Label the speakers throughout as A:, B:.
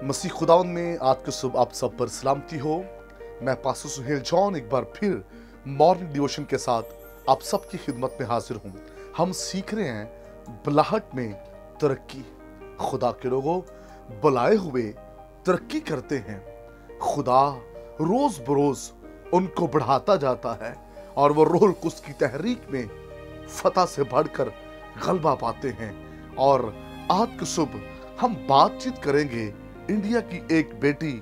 A: मसीह खुदावन में आज की सुबह आप सब पर सलामती हो। मैं पास्टर सुहेल जॉन एक बार फिर मॉर्निंग डिवोशन के साथ आप सबकी खिदमत में हाजिर हूँ। हम सीख रहे हैं बुलाहट में तरक्की। खुदा के लोगों, बुलाए हुए तरक्की करते हैं। खुदा रोज बरोज उनको बढ़ाता जाता है और वो रोल उसकी तहरीक में फतह से बढ़कर गलबा पाते हैं। और आज की सुबह हम बातचीत करेंगे इंडिया की एक बेटी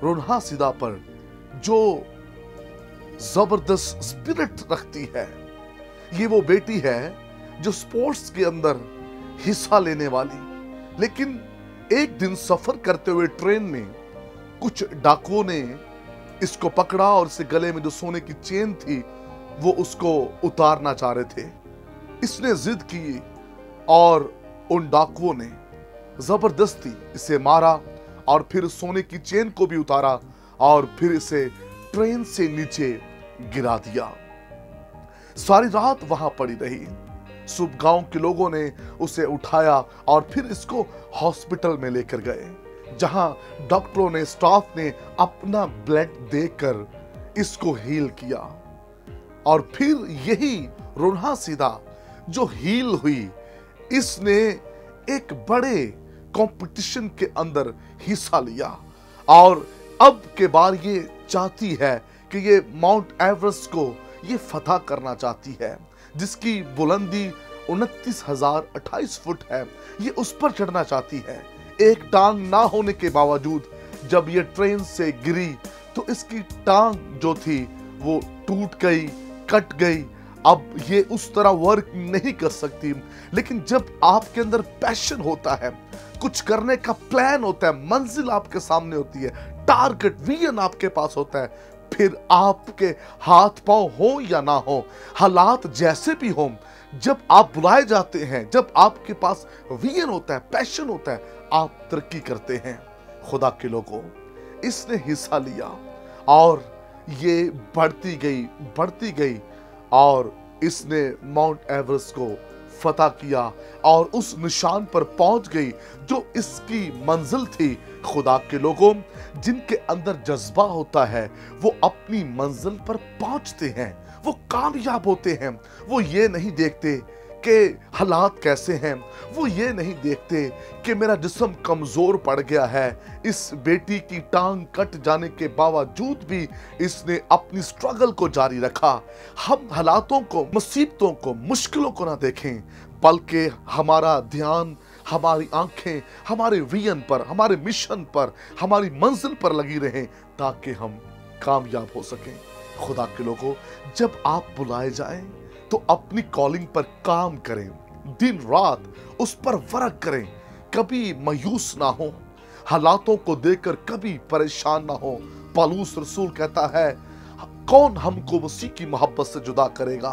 A: रोन्हा सिदा पर जो जबरदस्त स्पिरिट रखती है। ये वो बेटी है जो स्पोर्ट्स के अंदर हिस्सा लेने वाली, लेकिन एक दिन सफर करते हुए ट्रेन में कुछ डाकुओं ने इसको पकड़ा और इसके गले में जो सोने की चेन थी वो उसको उतारना चाह रहे थे। इसने जिद की और उन डाकुओं ने जबरदस्ती इसे मारा और फिर सोने की चेन को भी उतारा और फिर इसे ट्रेन से नीचे गिरा दिया। सारी रात वहां पड़ी रही। सुबह गांव के लोगों ने उसे उठाया और फिर इसको हॉस्पिटल में लेकर गए, जहां डॉक्टरों ने, स्टाफ ने अपना ब्लड देकर इसको हील किया। और फिर यही रोन्हा सिदा जो हील हुई, इसने एक बड़े कंपटीशन के अंदर हिस्सा लिया और अब के बार ये चाहती है कि ये माउंट एवरेस्ट को ये फतह करना चाहती है, जिसकी बुलंदी 29,028 फुट है। ये उस पर चढ़ना चाहती है। एक टांग ना होने के बावजूद जब ये ट्रेन से गिरी तो इसकी टांग जो थी वो टूट गई, कट गई। अब ये उस तरह वर्क नहीं कर सकती। लेकिन जब आपके अंदर पैशन होता है, कुछ करने का प्लान होता है, मंजिल आपके सामने होती है, टारगेट, विजन आपके पास होता है, फिर आपके हाथ पांव हो या ना हो, हालात जैसे भी हो, जब आप बुलाए जाते हैं, जब आपके पास विजन होता है, पैशन होता है, आप तरक्की करते हैं। खुदा के लोगों, इसने हिस्सा लिया और ये बढ़ती गई और इसने माउंट एवरेस्ट को फतह किया और उस निशान पर पहुंच गई जो इसकी मंजिल थी। खुदा के लोगों, जिनके अंदर जज्बा होता है वो अपनी मंजिल पर पहुंचते हैं, वो कामयाब होते हैं। वो ये नहीं देखते कि हालात कैसे हैं, वो ये नहीं देखते कि मेरा जिस्म कमजोर पड़ गया है। इस बेटी की टांग कट जाने के बावजूद भी इसने अपनी स्ट्रगल को जारी रखा। हम हालातों को, मुसीबतों को, मुश्किलों को ना देखें, बल्कि हमारा ध्यान, हमारी आंखें हमारे विजन पर, हमारे मिशन पर, हमारी मंजिल पर लगी रहें ताकि हम कामयाब हो सकें। खुदा के लोगों, जब आप बुलाए जाएं तो अपनी कॉलिंग पर काम करें, दिन रात उस पर वर्क करें, कभी मायूस ना हो, हालातों को देखकर कभी परेशान ना हो। पौलुस रसूल कहता है, कौन हमको मसीह की मोहब्बत से जुदा करेगा?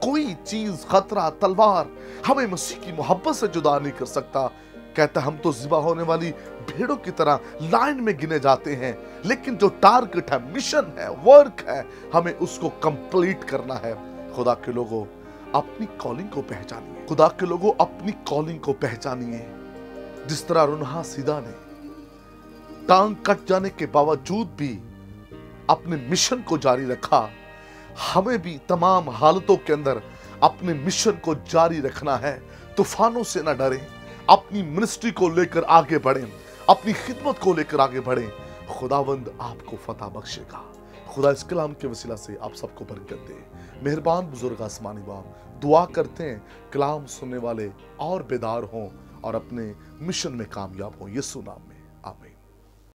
A: कोई चीज, खतरा, तलवार हमें मसीह की मोहब्बत से जुदा नहीं कर सकता। कहता हम तो ज़िबा होने वाली भेड़ों की तरह लाइन में गिने जाते हैं, लेकिन जो टारगेट है, मिशन है, वर्क है, हमें उसको कंप्लीट करना है। खुदा के लोगों, अपनी कॉलिंग को पहचानिए। खुदा के लोगों, अपनी कॉलिंग को पहचानिए। जिस तरह रोन्हा सिदा ने टांग कट जाने के बावजूद भी अपने मिशन को जारी रखा, हमें भी तमाम हालतों के अंदर अपने मिशन को जारी रखना है। तूफानों से ना डरें, अपनी मिनिस्ट्री को लेकर आगे बढ़ें, अपनी खिदमत को लेकर आगे बढ़ें। खुदावंद आपको फतह बख्शेगा। खुदा इस कलाम के वसीला से आप सबको बरकत दे। मेहरबान बुजुर्ग आसमानी बाप, दुआ करते हैं कलाम सुनने वाले और बेदार हों और अपने मिशन में कामयाब हों। यीशु नाम में आमीन।